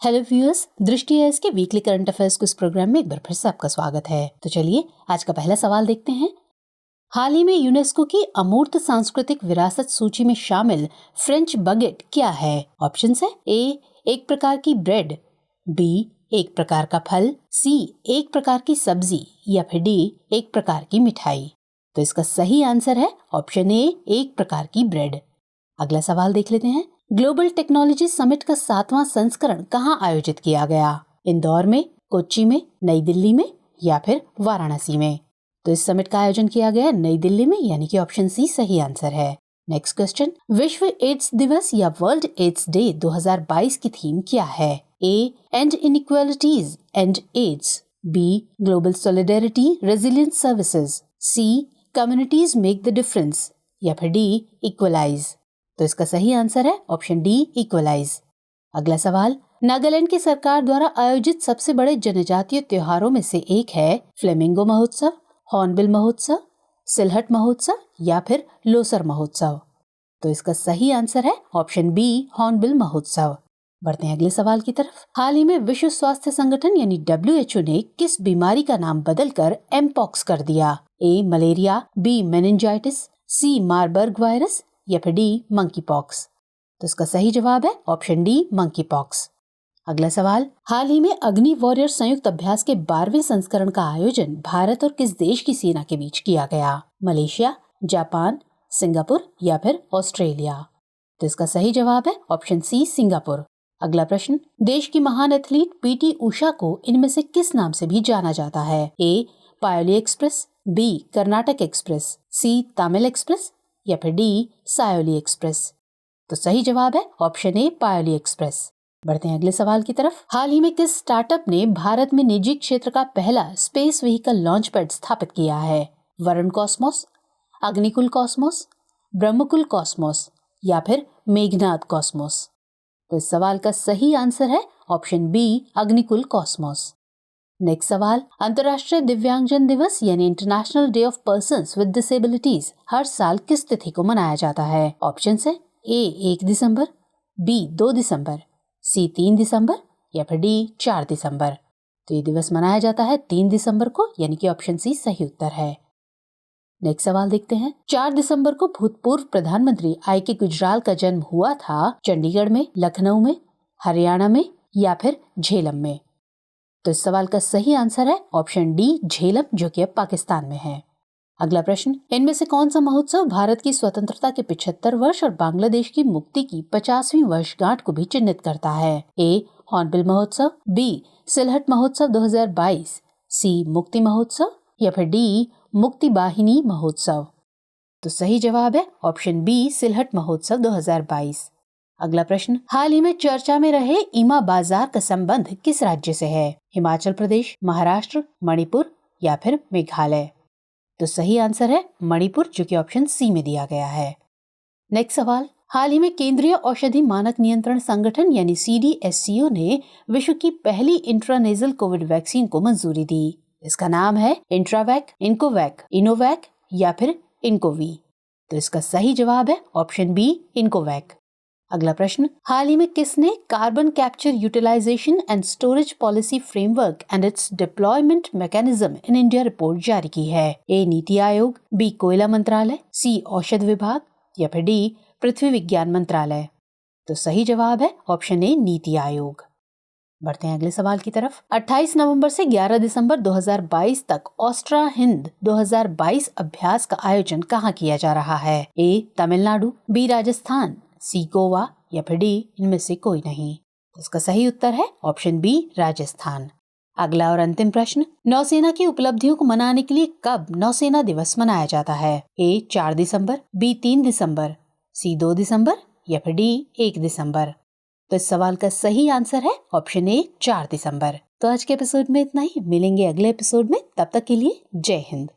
Hello viewers, दृष्टि है इसके वीकली करंट अफेयर्स को इस प्रोग्राम में एक बार फिर से आपका स्वागत है। तो चलिए आज का पहला सवाल देखते हैं। हाल ही में यूनेस्को की अमूर्त सांस्कृतिक विरासत सूची में शामिल फ्रेंच बगेट क्या है? ऑप्शन है ए एक प्रकार की ब्रेड, बी एक प्रकार का फल, सी एक प्रकार की सब्जी या फिर डी एक प्रकार की मिठाई। तो इसका सही आंसर है ऑप्शन ए एक प्रकार की ब्रेड। अगला सवाल देख लेते हैं। ग्लोबल टेक्नोलॉजी समिट का 7वां संस्करण कहाँ आयोजित किया गया? इंदौर में, कोच्चि में, नई दिल्ली में या फिर वाराणसी में? तो इस समिट का आयोजन किया गया नई दिल्ली में, यानी कि ऑप्शन सी सही आंसर है। नेक्स्ट क्वेश्चन, विश्व एड्स दिवस या वर्ल्ड एड्स डे 2022 की थीम क्या है? A end inequalities end AIDS, B global solidarity resilient services, C communities make the difference या फिर डी इक्वलाइज। तो इसका सही आंसर है ऑप्शन डी इक्वलाइज। अगला सवाल, नागालैंड की सरकार द्वारा आयोजित सबसे बड़े जनजातीय त्योहारों में से एक है फ्लेमिंगो महोत्सव, हॉर्नबिल महोत्सव, सिलहट महोत्सव या फिर लोसर महोत्सव। तो इसका सही आंसर है ऑप्शन बी हॉर्नबिल महोत्सव। बढ़ते हैं अगले सवाल की तरफ। हाल ही में विश्व स्वास्थ्य संगठन यानी WHO ने किस बीमारी का नाम बदलकर एमपॉक्स कर दिया? ए मलेरिया, बी मेनिंजाइटिस, सी मार्बर्ग वायरस या फिर डी मंकी पॉक्स। तो इसका सही जवाब है ऑप्शन डी मंकी पॉक्स। अगला सवाल, हाल ही में अग्नि वॉरियर संयुक्त अभ्यास के 12वें संस्करण का आयोजन भारत और किस देश की सेना के बीच किया गया? मलेशिया, जापान, सिंगापुर या फिर ऑस्ट्रेलिया? तो इसका सही जवाब है ऑप्शन सी सिंगापुर। अगला प्रश्न, देश की महान एथलीट PT उषा को इनमें से किस नाम से भी जाना जाता है? A Payyoli express, B Karnataka express, C Tamil express या फिर डी सायोली एक्सप्रेस? तो सही जवाब है ऑप्शन ए पायोली एक्सप्रेस। बढ़ते हैं अगले सवाल की तरफ। हाल ही में किस स्टार्टअप ने भारत में निजी क्षेत्र का पहला स्पेस व्हीकल लॉन्च पैड स्थापित किया है? Varun Cosmos, Agnikul Cosmos, Brahmakul Cosmos या फिर मेघनाद कॉस्मोस? तो इस सवाल का सही आंसर है option B Agnikul Cosmos. Next सवाल, अंतर्राष्ट्रीय दिव्यांगजन दिवस यानी International Day of Persons with Disabilities हर साल किस तिथि को मनाया जाता है? ऑप्शन है ए 1 दिसंबर, बी 2 दिसंबर, सी 3 दिसंबर या फिर डी 4 दिसंबर? तो ये दिवस मनाया जाता है 3 दिसंबर को, यानी कि ऑप्शन सी सही उत्तर है। नेक्स्ट सवाल देखते हैं। 4 दिसंबर को भूतपूर्व प्रधानमंत्री IK गुजराल का जन्म हुआ था चंडीगढ़ में, लखनऊ में, हरियाणा में या फिर झेलम में? तो इस सवाल का सही आंसर है ऑप्शन डी झेलम, जो कि अब पाकिस्तान में है। अगला प्रश्न, इनमें से कौन सा महोत्सव भारत की स्वतंत्रता के 75 वर्ष और बांग्लादेश की मुक्ति की 50वीं वर्षगांठ को भी चिन्हित करता है? ए हॉर्नबिल महोत्सव, बी सिलहट महोत्सव 2022, सी मुक्ति महोत्सव या फिर डी मुक्ति बाहिनी महोत्सव? तो सही जवाब है ऑप्शन बी सिलहट महोत्सव 2022। अगला प्रश्न, हाल ही में चर्चा में रहे ईमा बाजार का संबंध किस राज्य से है? हिमाचल प्रदेश, महाराष्ट्र, मणिपुर या फिर मेघालय? तो सही आंसर है मणिपुर, जो कि ऑप्शन सी में दिया गया है। नेक्स्ट सवाल, हाल ही में केंद्रीय औषधि मानक नियंत्रण संगठन यानी CDSCO ने विश्व की पहली इंट्रानेजल कोविड वैक्सीन को मंजूरी दी। इसका नाम है इंट्रावैक, इनकोवैक, इनोवैक या फिर इनकोवी? तो इसका सही जवाब है ऑप्शन बी इनकोवैक। अगला प्रश्न, हाल ही में किसने carbon capture utilisation and storage policy framework and its deployment mechanism in India report जारी की है? ए नीति आयोग, बी कोयला मंत्रालय, सी औषध विभाग या फिर डी पृथ्वी विज्ञान मंत्रालय? तो सही जवाब है ऑप्शन ए नीति आयोग। बढ़ते हैं अगले सवाल की तरफ। 28 नवंबर से 11 दिसंबर 2022 तक ऑस्ट्रा हिंद 2022 अभ्यास का आयोजन कहाँ किया जा रहा है? ए तमिलनाडु, बी राजस्थान, सी गोवा या फिर डी इनमें से कोई नहीं? तो इसका सही उत्तर है ऑप्शन बी राजस्थान। अगला और अंतिम प्रश्न, नौसेना की उपलब्धियों को मनाने के लिए कब नौसेना दिवस मनाया जाता है? ए 4 दिसंबर, बी 3 दिसंबर, सी 2 दिसंबर या फिर डी 1 दिसंबर? तो इस सवाल का सही आंसर है ऑप्शन ए 4 दिसंबर। तो आज के एपिसोड में इतना ही, मिलेंगे अगले एपिसोड में, तब तक के लिए जय हिंद।